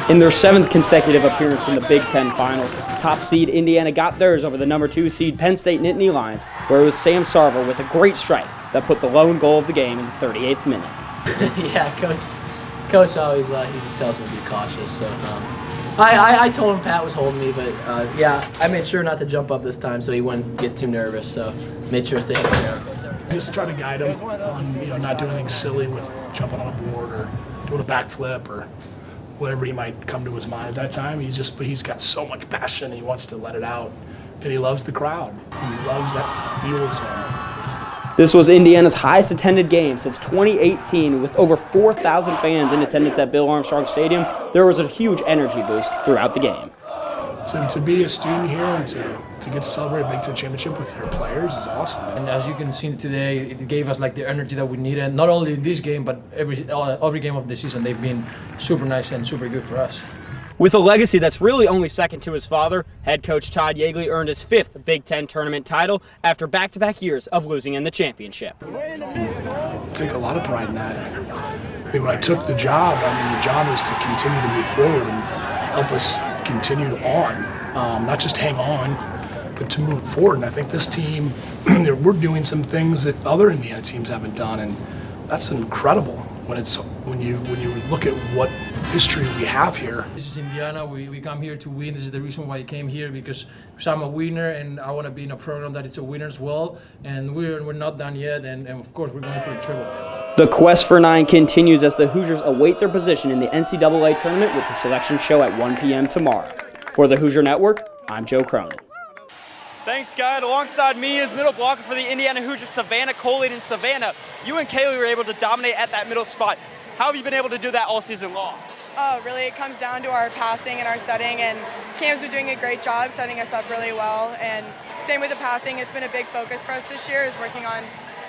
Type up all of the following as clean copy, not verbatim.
In their 7th consecutive appearance in the Big Ten Finals, top seed Indiana got theirs over the number 2 seed Penn State Nittany Lions, where it was Sam Sarver with a great strike that put the lone goal of the game in the 38th minute. Yeah, Coach always he just tells me to be cautious. So I told him Pat was holding me, but yeah, I made sure not to jump up this time so he wouldn't get too nervous. So made sure to stay there. Just try to guide him on not doing anything silly with jumping on a board or doing a backflip or whatever he might come to his mind at that time. He's got so much passion. He wants to let it out, and he loves the crowd. He loves that fuels him. This was Indiana's highest attended game since 2018, with over 4,000 fans in attendance at Bill Armstrong Stadium. There was a huge energy boost throughout the game. To be a student here and to get to celebrate a Big Ten championship with your players is awesome. And as you can see today, it gave us like the energy that we needed. Not only in this game, but every game of the season, they've been super nice and super good for us. With a legacy that's really only second to his father, head coach Todd Yeagley earned his 5th Big Ten tournament title after back-to-back years of losing in the championship. I take a lot of pride in that. I mean, when I took the job, the job was to continue to move forward and help us continue on, not just hang on, but to move forward. And I think this team, we're doing some things that other Indiana teams haven't done, and that's incredible when you look at what history we have here. This is Indiana. We come here to win. This is the reason why I came here, because I'm a winner and I want to be in a program that is a winner as well. And we're not done yet, and of course we're going for a triple. The quest for 9 continues as the Hoosiers await their position in the NCAA tournament with the selection show at 1 p.m. tomorrow. For the Hoosier Network, I'm Joe Cronin. Thanks, Scott. Alongside me is middle blocker for the Indiana Hoosiers, Savannah Coley. And Savannah, you and Kaylee were able to dominate at that middle spot. How have you been able to do that all season long? Oh, really, it comes down to our passing and our setting, and Cam's been doing a great job setting us up really well. And same with the passing, it's been a big focus for us this year, is working on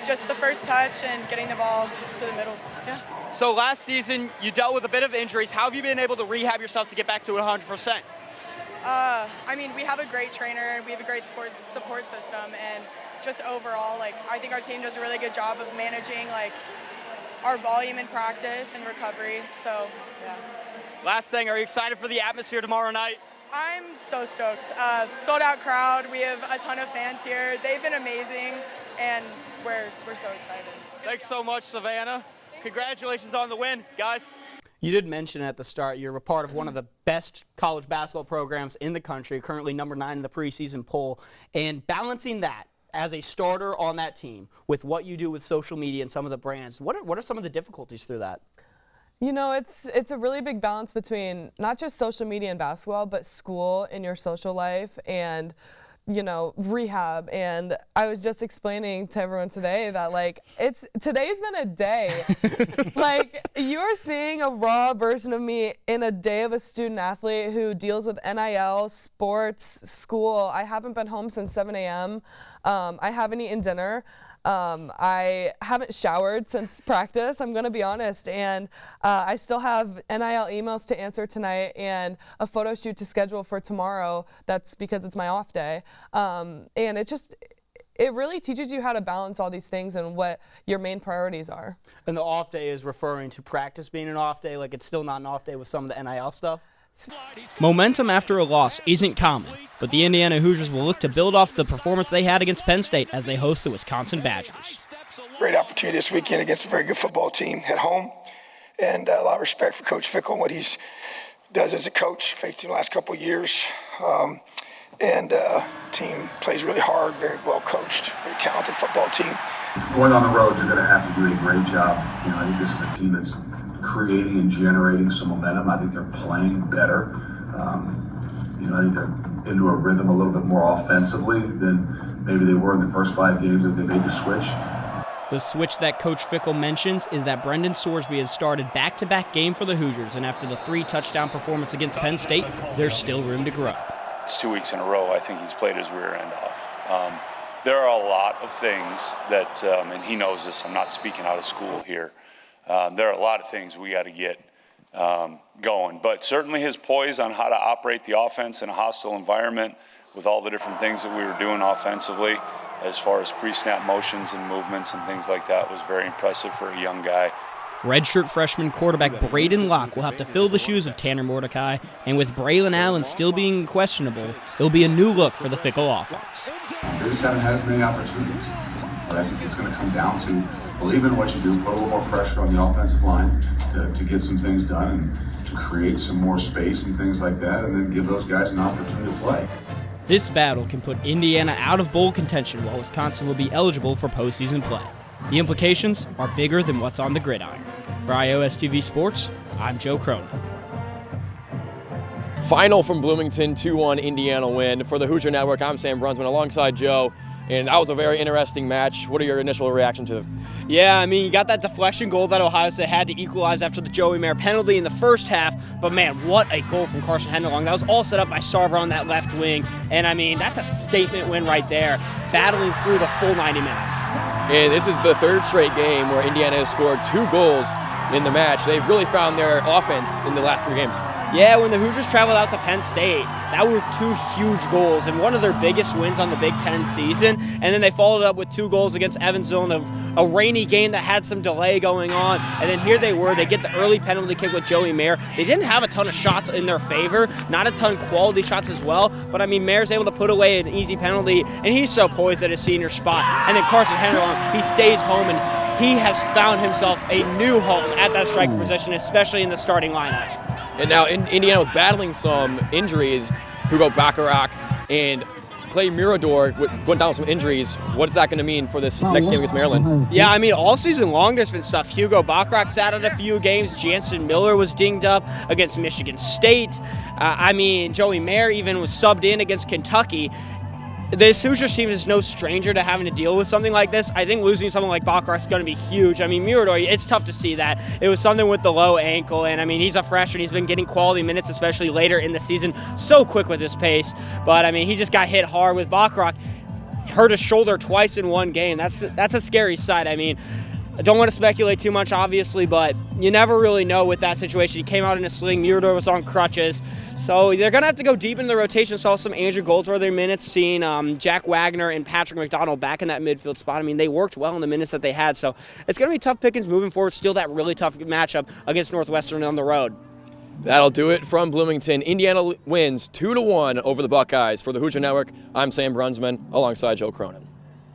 just the first touch and getting the ball to the middles. Yeah. So last season, you dealt with a bit of injuries. How have you been able to rehab yourself to get back to 100%? We have a great trainer and we have a great support system, and just overall, I think our team does a really good job of managing our volume in practice and recovery. So, yeah. Last thing, are you excited for the atmosphere tomorrow night? I'm so stoked. Sold out crowd. We have a ton of fans here. They've been amazing, and we're so excited. Thanks so much, Savannah. Congratulations on the win, guys. You did mention at the start you're a part of one of the best college basketball programs in the country, currently number 9 in the preseason poll, and balancing that as a starter on that team with what you do with social media and some of the brands, what are some of the difficulties through that? You know, it's a really big balance between not just social media and basketball, but school and your social life and, rehab. And I was just explaining to everyone today that today's been a day. You're seeing a raw version of me in a day of a student athlete who deals with NIL, sports, school. I haven't been home since 7 a.m. I haven't eaten dinner. I haven't showered since practice, I'm going to be honest, and I still have NIL emails to answer tonight and a photo shoot to schedule for tomorrow. That's because it's my off day. And it really teaches you how to balance all these things and what your main priorities are. And the off day is referring to practice being an off day, like it's still not an off day with some of the NIL stuff? Momentum after a loss isn't common, but the Indiana Hoosiers will look to build off the performance they had against Penn State as they host the Wisconsin Badgers. Great opportunity this weekend against a very good football team at home, and a lot of respect for Coach Fickle and what he does as a coach. Faced him the last couple of years, team plays really hard, very well coached, very talented football team. Going on the road, you're going to have to do a great job. I think this is a team that's creating and generating some momentum. I think they're playing better. I think they're into a rhythm a little bit more offensively than maybe they were in the first 5 games as they made the switch. The switch that Coach Fickle mentions is that Brendan Sorsby has started back-to-back game for the Hoosiers, and after the 3-touchdown performance against Penn State, there's still room to grow. It's 2 weeks in a row. I think he's played his rear end off. There are a lot of things that, and he knows this, I'm not speaking out of school here. There are a lot of things we got to get going, but certainly his poise on how to operate the offense in a hostile environment with all the different things that we were doing offensively as far as pre-snap motions and movements and things like that was very impressive for a young guy. Redshirt freshman quarterback Braden Locke will have to fill the shoes of Tanner Mordecai, and with Braylon Allen still being questionable, it'll be a new look for the Fickle offense. They just haven't had as many opportunities. But I think it's going to come down to believe in what you do, put a little more pressure on the offensive line to get some things done and to create some more space and things like that, and then give those guys an opportunity to play. This battle can put Indiana out of bowl contention while Wisconsin will be eligible for postseason play. The implications are bigger than what's on the gridiron. For iOS TV Sports, I'm Joe Cronin. Final from Bloomington, 2-1 Indiana win. For the Hoosier Network, I'm Sam Brunsman alongside Joe, and that was a very interesting match. What are your initial reactions to it? Yeah, I mean, you got that deflection goal that Ohio State had to equalize after the Joey Mayer penalty in the first half, but man, what a goal from Carson Henderlong. That was all set up by Sarver on that left wing, and I mean, that's a statement win right there, battling through the full 90 minutes. And this is the third straight game where Indiana has scored 2 goals in the match. They've really found their offense in the last 3 games. Yeah, when the Hoosiers traveled out to Penn State, that were 2 huge goals and one of their biggest wins on the Big Ten season. And then they followed up with 2 goals against Evansville in a rainy game that had some delay going on. And then here they were. They get the early penalty kick with Joey Mayer. They didn't have a ton of shots in their favor, not a ton of quality shots as well. But, I mean, Mayer's able to put away an easy penalty, and he's so poised at his senior spot. And then Carson Henderlong, he stays home, and he has found himself a new home at that striker position, especially in the starting lineup. And now Indiana was battling some injuries. Hugo Bacharach and Clay Mirador went down with some injuries. What is that going to mean for this next game against Maryland? Yeah, I mean, all season long there's been stuff. Hugo Bacharach sat out a few games. Jansen Miller was dinged up against Michigan State. I mean, Joey Mayer even was subbed in against Kentucky. This Hoosiers team is no stranger to having to deal with something like this. I think losing someone like Bacharach is going to be huge. I mean, Mirador, it's tough to see that. It was something with the low ankle, and I mean, he's a freshman. He's been getting quality minutes, especially later in the season. So quick with his pace. But, I mean, he just got hit hard with Bacharach. Hurt his shoulder twice in one game. That's a scary sight. I mean, I don't want to speculate too much, obviously, but you never really know with that situation. He came out in a sling. Mirador was on crutches. So they're going to have to go deep in the rotation. Saw some Andrew Goldsworthy minutes, seeing Jack Wagner and Patrick McDonald back in that midfield spot. I mean, they worked well in the minutes that they had. So it's going to be tough pickings moving forward. Still that really tough matchup against Northwestern on the road. That'll do it from Bloomington. Indiana wins 2-1 over the Buckeyes. For the Hoosier Network, I'm Sam Brunsman alongside Joe Cronin.